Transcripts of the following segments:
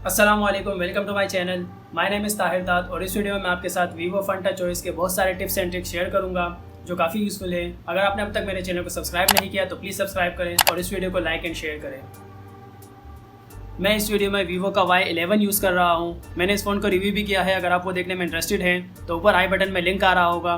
अस्सलामुअलैकुम, welcome to my channel. My name is Tahir Dad और इस वीडियो में मैं आपके साथ वीवो फंटा चॉइस के बहुत सारे टिप्स एंड ट्रिक्स शेयर करूंगा जो काफ़ी यूज़फुल है। अगर आपने अब तक मेरे चैनल को सब्सक्राइब नहीं किया तो प्लीज़ सब्सक्राइब करें और इस वीडियो को लाइक एंड शेयर करें। मैं इस वीडियो में वीवो का Y11 यूज़ कर रहा हूँ। मैंने इस फ़ोन को रिव्यू भी किया है। अगर आप वो देखने में इंटरेस्टेड हैं तो ऊपर आई बटन में लिंक आ रहा होगा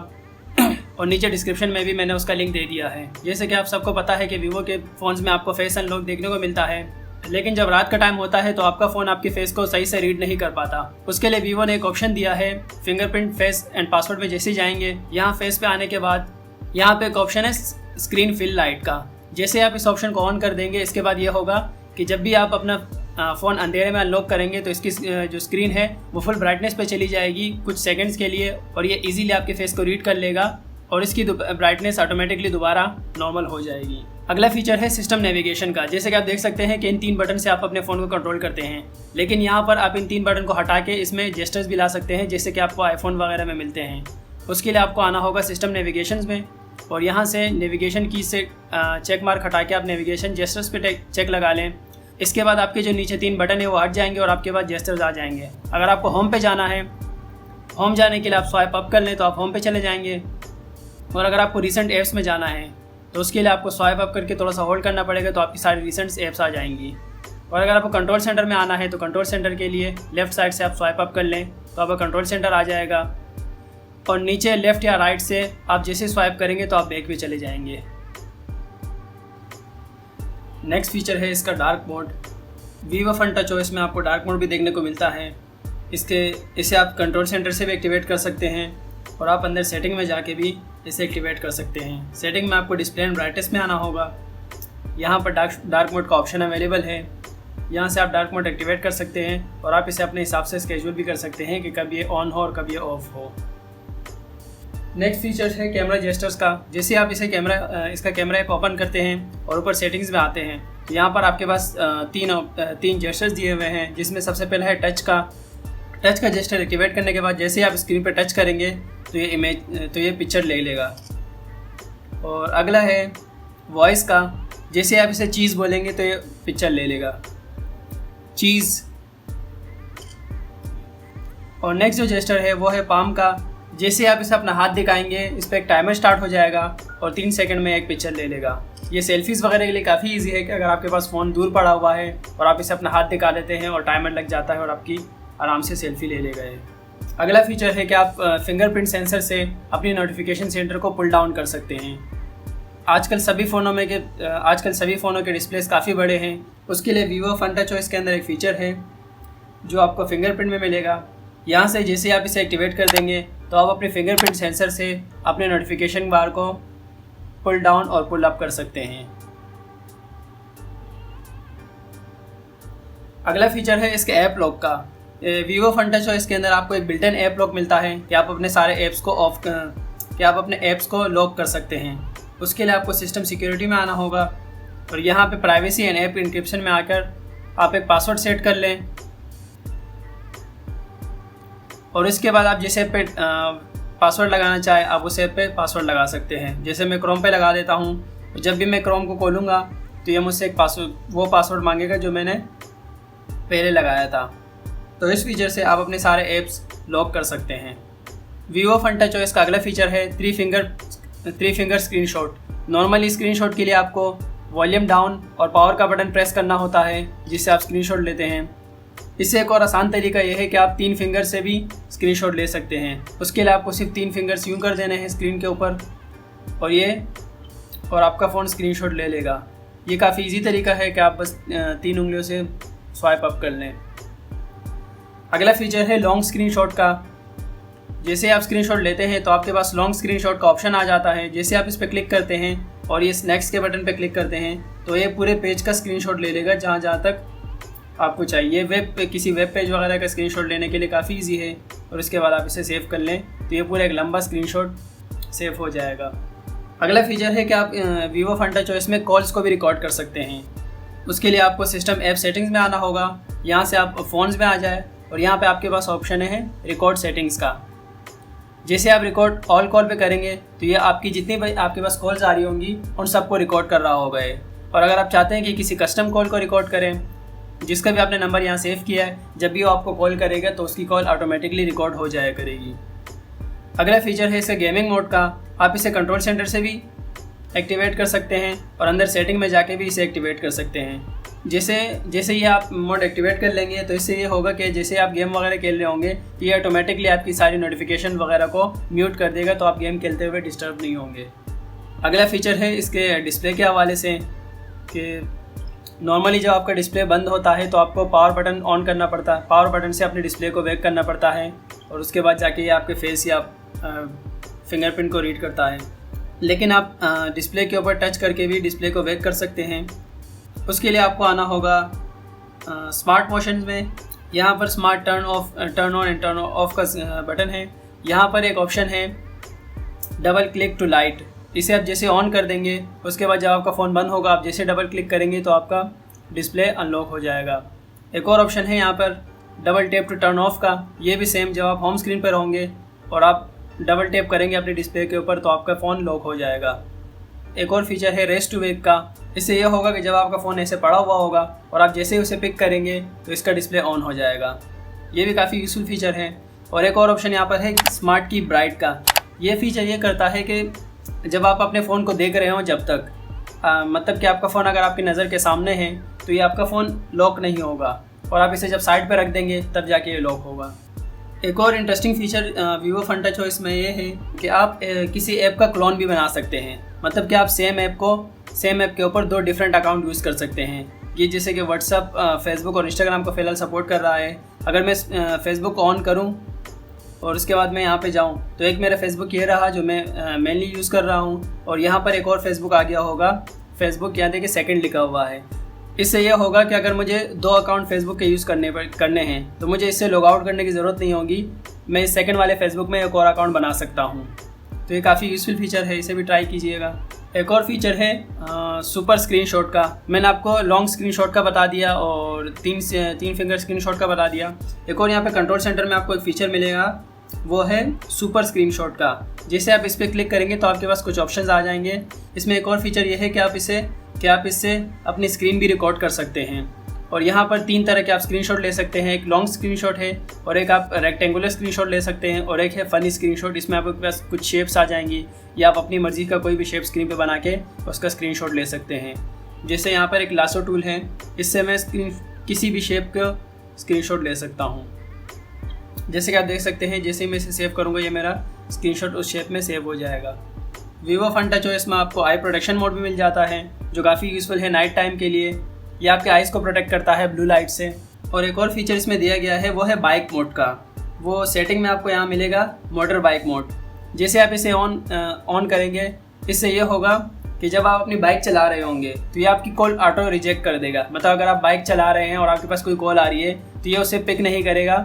और नीचे डिस्क्रिप्शन में भी मैंने उसका लिंक दे दिया है। जैसे कि आप सबको पता है कि वीवो के फ़ोन्स में आपको फेस अनलॉक देखने को मिलता है, लेकिन जब रात का टाइम होता है तो आपका फ़ोन आपके फेस को सही से रीड नहीं कर पाता। उसके लिए वीवो ने एक ऑप्शन दिया है, फिंगरप्रिंट फेस एंड पासवर्ड में जैसे जाएंगे यहाँ फेस पे आने के बाद यहाँ पे एक ऑप्शन है स्क्रीन फिल लाइट का। जैसे आप इस ऑप्शन को ऑन कर देंगे, इसके बाद ये होगा कि जब भी आप अपना फ़ोन अंधेरे में अनलॉक करेंगे तो इसकी जो स्क्रीन है वो फुल ब्राइटनेस पे चली जाएगी कुछ सेकंड्स के लिए और ये इजीली आपके फेस को रीड कर लेगा और इसकी ब्राइटनेस ऑटोमेटिकली दोबारा नॉर्मल हो जाएगी। अगला फीचर है सिस्टम नेविगेशन का। जैसे कि आप देख सकते हैं कि इन 3 बटन से आप अपने फ़ोन को कंट्रोल करते हैं, लेकिन यहाँ पर आप इन 3 बटन को हटा के इसमें जेस्टर्स भी ला सकते हैं जैसे कि आपको आईफोन वगैरह में मिलते हैं। उसके लिए आपको आना होगा सिस्टम नेविगेशन में और यहाँ से नेविगेशन की से चेक मार्क हटा के आप नेविगेशन जेस्टर्स पे चेक लगा लें। इसके बाद आपके जो नीचे 3 बटन है वो हट जाएंगे और आपके पास जेस्टर्स आ जाएंगे। अगर आपको होम पे जाना है, होम जाने के लिए आप स्वाइप अप कर लें तो आप होम पे चले जाएंगे। और अगर आपको रिसेंट ऐप्स में जाना है तो उसके लिए आपको स्वाइप अप करके थोड़ा सा होल्ड करना पड़ेगा तो आपकी सारी रिसेंट ऐप्स आ जाएंगी। और अगर आपको कंट्रोल सेंटर में आना है तो कंट्रोल सेंटर के लिए लेफ़्ट साइड से आप स्वाइप अप कर लें तो आपका कंट्रोल सेंटर आ जाएगा और नीचे लेफ़्ट या राइट से आप जैसे स्वाइप करेंगे तो आप बैक भी चले जाएंगे। नेक्स्ट फीचर है इसका dark mode. Vivo Fanta choice में आपको डार्क मोड भी देखने को मिलता है। इसे आप कंट्रोल सेंटर से भी एक्टिवेट कर सकते हैं और आप अंदर सेटिंग में जाके भी इसे एक्टिवेट कर सकते हैं। सेटिंग में आपको डिस्प्ले एंड ब्राइटनेस में आना होगा। यहाँ पर डार्क मोड का ऑप्शन अवेलेबल है। यहाँ से आप डार्क मोड एक्टिवेट कर सकते हैं और आप इसे अपने हिसाब से स्केड्यूल भी कर सकते हैं कि कब ये ऑन हो और कब ये ऑफ हो। नेक्स्ट फीचर है कैमरा जेस्टर्स का। जैसे आप इसका कैमरा ऐप ओपन करते हैं और ऊपर सेटिंग्स में आते हैं, यहाँ पर आपके पास तीन जेस्टर्स दिए हुए हैं, जिसमें सबसे पहला है टच का जेस्टर एक्टिवेट करने के बाद जैसे ही आप स्क्रीन पर टच करेंगे तो ये पिक्चर ले लेगा। और अगला है वॉइस का। जैसे आप इसे चीज़ बोलेंगे तो ये पिक्चर ले लेगा, चीज़। और नेक्स्ट जो जेस्टर है वो है पाम का। जैसे आप इसे अपना हाथ दिखाएंगे इस पर एक टाइमर स्टार्ट हो जाएगा और 3 सेकंड में एक पिक्चर ले लेगा। ये सेल्फीज़ वगैरह के लिए काफ़ी इजी है कि अगर आपके पास फ़ोन दूर पड़ा हुआ है और आप इसे अपना हाथ दिखा देते हैं और टाइमर लग जाता है और आपकी आराम से सेल्फी ले लेगा ये। अगला फीचर है कि आप फिंगरप्रिंट सेंसर से अपनी नोटिफिकेशन सेंटर को पुल डाउन कर सकते हैं। आजकल सभी फ़ोनों के डिस्प्लेस काफ़ी बड़े हैं। उसके लिए वीवो फंटा चॉइस के अंदर एक फ़ीचर है जो आपको फिंगरप्रिंट में मिलेगा। यहाँ से जैसे आप इसे एक्टिवेट कर देंगे तो आप अपने फिंगरप्रिंट सेंसर से अपने नोटिफिकेशन बार को पुल डाउन और पुल अप कर सकते हैं। अगला फीचर है इसके ऐप लॉक का। वीवो फंटा चॉइस के अंदर आपको एक बिल्ट इन ऐप लॉक मिलता है कि आप अपने सारे ऐप्स को लॉक कर सकते हैं। उसके लिए आपको सिस्टम सिक्योरिटी में आना होगा और यहाँ पे प्राइवेसी एंड ऐप इंक्रिप्शन में आकर आप एक पासवर्ड सेट कर लें और इसके बाद आप जिस ऐप पे पासवर्ड लगाना चाहें आप उस ऐप पे पासवर्ड लगा सकते हैं। जैसे मैं क्रोम पे लगा देता हूँ, जब भी मैं क्रोम को खोलूँगा तो ये मुझसे एक पासवर्ड मांगेगा जो मैंने पहले लगाया था। तो इस फीचर से आप अपने सारे ऐप्स लॉक कर सकते हैं। वीवो फंटा चॉइस का अगला फीचर है three finger screenshot. Normally screenshot के लिए आपको वॉल्यूम डाउन और पावर का बटन प्रेस करना होता है जिससे आप स्क्रीनशॉट लेते हैं। इससे एक और आसान तरीका यह है कि आप 3 फिंगर से भी स्क्रीनशॉट ले सकते हैं। उसके लिए आपको सिर्फ 3 फिंगर्स यूँ कर देने हैं स्क्रीन के ऊपर और आपका फ़ोन स्क्रीनशॉट ले लेगा। ये काफ़ी इजी तरीका है कि आप बस 3 उंगलियों से स्वाइप अप कर लें। अगला फीचर है लॉन्ग स्क्रीनशॉट का। जैसे आप स्क्रीनशॉट लेते हैं तो आपके पास लॉन्ग स्क्रीनशॉट का ऑप्शन आ जाता है। जैसे आप इस पर क्लिक करते हैं और ये नेक्स्ट के बटन पर क्लिक करते हैं तो ये पूरे पेज का स्क्रीनशॉट ले लेगा जहाँ तक आपको चाहिए। किसी वेब पेज वगैरह का स्क्रीनशॉट लेने के लिए काफ़ी इजी है और इसके बाद आप इसे सेव कर लें तो ये पूरा एक लंबा स्क्रीनशॉट सेव हो जाएगा। अगला फीचर है कि आप वीवो फंटा चॉइस में कॉल्स को भी रिकॉर्ड कर सकते हैं। उसके लिए आपको सिस्टम ऐप सेटिंग्स में आना होगा। यहाँ से आप फ़ोन्स में आ जाए और यहाँ पे आपके पास ऑप्शन है रिकॉर्ड सेटिंग्स का। जैसे आप रिकॉर्ड ऑल कॉल पे करेंगे तो ये आपकी जितनी भी आपके पास कॉल्स आ रही होंगी उन सबको रिकॉर्ड कर रहा होगा ये। और अगर आप चाहते हैं कि किसी कस्टम कॉल को रिकॉर्ड करें जिसका भी आपने नंबर यहाँ सेव किया है, जब भी वो आपको कॉल करेगा तो उसकी कॉल ऑटोमेटिकली रिकॉर्ड हो जाया करेगी। अगला फीचर है इसका गेमिंग मोड का। आप इसे कंट्रोल सेंटर से भी एक्टिवेट कर सकते हैं और अंदर सेटिंग में जाके भी इसे एक्टिवेट कर सकते हैं। जैसे ये आप मोड एक्टिवेट कर लेंगे तो इससे ये होगा कि जैसे आप गेम वगैरह खेल रहे होंगे तो ये ऑटोमेटिकली आपकी सारी नोटिफिकेशन वगैरह को म्यूट कर देगा, तो आप गेम खेलते हुए डिस्टर्ब नहीं होंगे। अगला फीचर है इसके डिस्प्ले के हवाले से कि नॉर्मली जब आपका डिस्प्ले बंद होता है तो आपको पावर बटन ऑन करना पड़ता है, पावर बटन से अपने डिस्प्ले को वेक करना पड़ता है और उसके बाद जाके ये आपके फेस या फिंगरप्रिंट को रीड करता है। लेकिन आप डिस्प्ले के ऊपर टच करके भी डिस्प्ले को वेक कर सकते हैं। उसके लिए आपको आना होगा स्मार्ट मोशन में। यहाँ पर smart turn on and turn off का बटन है। यहाँ पर एक ऑप्शन है डबल क्लिक टू लाइट, इसे आप जैसे ऑन कर देंगे उसके बाद जब आपका फ़ोन बंद होगा आप जैसे डबल क्लिक करेंगे तो आपका डिस्प्ले अनलॉक हो जाएगा। एक और ऑप्शन है यहाँ पर double tap to turn off का। ये भी सेम, जब आप होम स्क्रीन पर होंगे और आप डबल टैप करेंगे अपने डिस्प्ले के ऊपर तो आपका फ़ोन लॉक हो जाएगा। एक और फीचर है रेस्ट टू वेक का। इससे यह होगा कि जब आपका फ़ोन ऐसे पड़ा हुआ होगा और आप जैसे ही उसे पिक करेंगे तो इसका डिस्प्ले ऑन हो जाएगा। ये भी काफ़ी यूज़फुल फीचर है। और एक और ऑप्शन यहाँ पर है स्मार्ट की ब्राइट का। ये फीचर ये करता है कि जब आप अपने फ़ोन को देख रहे हो जब तक मतलब कि आपका फ़ोन अगर आपकी नज़र के सामने है तो ये आपका फ़ोन लॉक नहीं होगा और आप इसे जब साइड पर रख देंगे तब जाके ये लॉक होगा। एक और interesting feature Vivo Funtouch choice में ये है कि आप किसी ऐप का क्लोन भी बना सकते हैं। मतलब कि आप सेम ऐप के ऊपर 2 डिफरेंट अकाउंट यूज़ कर सकते हैं। ये जैसे कि व्हाट्सअप, फेसबुक और इंस्टाग्राम को फ़िलहाल सपोर्ट कर रहा है। अगर मैं फेसबुक ऑन करूँ और उसके बाद मैं यहाँ पे जाऊँ तो एक मेरा फेसबुक ये रहा जो मैं मेनली यूज़ कर रहा हूँ, और यहाँ पर एक और फेसबुक आ गया होगा। फेसबुक यहाँ देखिए सेकंड लिखा हुआ है। इससे यह होगा कि अगर मुझे 2 अकाउंट फेसबुक के यूज़ करने हैं तो मुझे इससे लॉग आउट करने की ज़रूरत नहीं होगी। मैं इस सेकंड वाले फेसबुक में एक और अकाउंट बना सकता हूँ। तो ये काफ़ी यूज़फुल फीचर है, इसे भी ट्राई कीजिएगा। एक और फीचर है सुपर स्क्रीनशॉट का। मैंने आपको लॉन्ग स्क्रीनशॉट का बता दिया और 3 फिंगर स्क्रीनशॉट का बता दिया। एक और यहाँ पे कंट्रोल सेंटर में आपको एक फ़ीचर मिलेगा, वो है सुपर स्क्रीनशॉट का। जैसे आप इस पर क्लिक करेंगे तो आपके पास कुछ ऑप्शंस आ जाएंगे। इसमें एक और फीचर ये है कि आप इससे अपनी स्क्रीन भी रिकॉर्ड कर सकते हैं। और यहाँ पर 3 तरह के आप स्क्रीनशॉट ले सकते हैं। एक लॉन्ग स्क्रीनशॉट है और एक आप रेक्टेंगुलर स्क्रीनशॉट ले सकते हैं और एक है फ़नी स्क्रीनशॉट। इसमें आपके पास कुछ शेप्स आ जाएंगी या आप अपनी मर्ज़ी का कोई भी शेप स्क्रीन पे बना के उसका स्क्रीनशॉट ले सकते हैं। जैसे यहाँ पर एक लासो टूल है, इससे मैं किसी भी शेप का स्क्रीनशॉट ले सकता हूँ। जैसे कि आप देख सकते हैं, जैसे ही मैं इसे सेव करूँगा ये मेरा स्क्रीनशॉट उस शेप में सेव हो जाएगा। वीवो फन टच चॉइस में आपको आई प्रोटेक्शन मोड भी मिल जाता है जो काफ़ी यूज़फुल है नाइट टाइम के लिए। ये आपके आइज़ को प्रोटेक्ट करता है ब्लू लाइट से। और एक और फीचर इसमें दिया गया है वो है बाइक मोड का। वो सेटिंग में आपको यहाँ मिलेगा मोटर बाइक मोड। जैसे आप इसे ऑन करेंगे, इससे ये होगा कि जब आप अपनी बाइक चला रहे होंगे तो ये आपकी कॉल ऑटो रिजेक्ट कर देगा। मतलब अगर आप बाइक चला रहे हैं और आपके पास कोई कॉल आ रही है तो ये उसे पिक नहीं करेगा,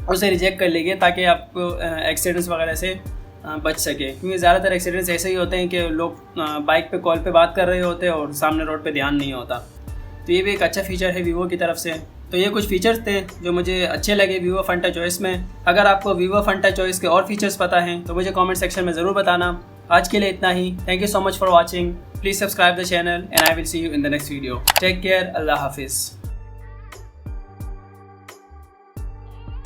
उसे रिजेक्ट कर लेंगे ताकि आपको एक्सीडेंट्स वगैरह से बच सके। क्योंकि ज़्यादातर एक्सीडेंट्स ऐसे ही होते हैं कि लोग बाइक पे कॉल पे बात कर रहे होते हैं और सामने रोड पे ध्यान नहीं होता। तो ये भी एक अच्छा फीचर है वीवो की तरफ से। तो ये कुछ फीचर्स थे जो मुझे अच्छे लगे वीवो फन टच चॉइस में। अगर आपको वीवो फन टच चॉइस के और फीचर्स पता हैं तो मुझे कमेंट सेक्शन में ज़रूर बताना। आज के लिए इतना ही। Thank you so much for watching. Please subscribe the channel and I will see you in the next video. Take care. अल्लाह हाफिज़।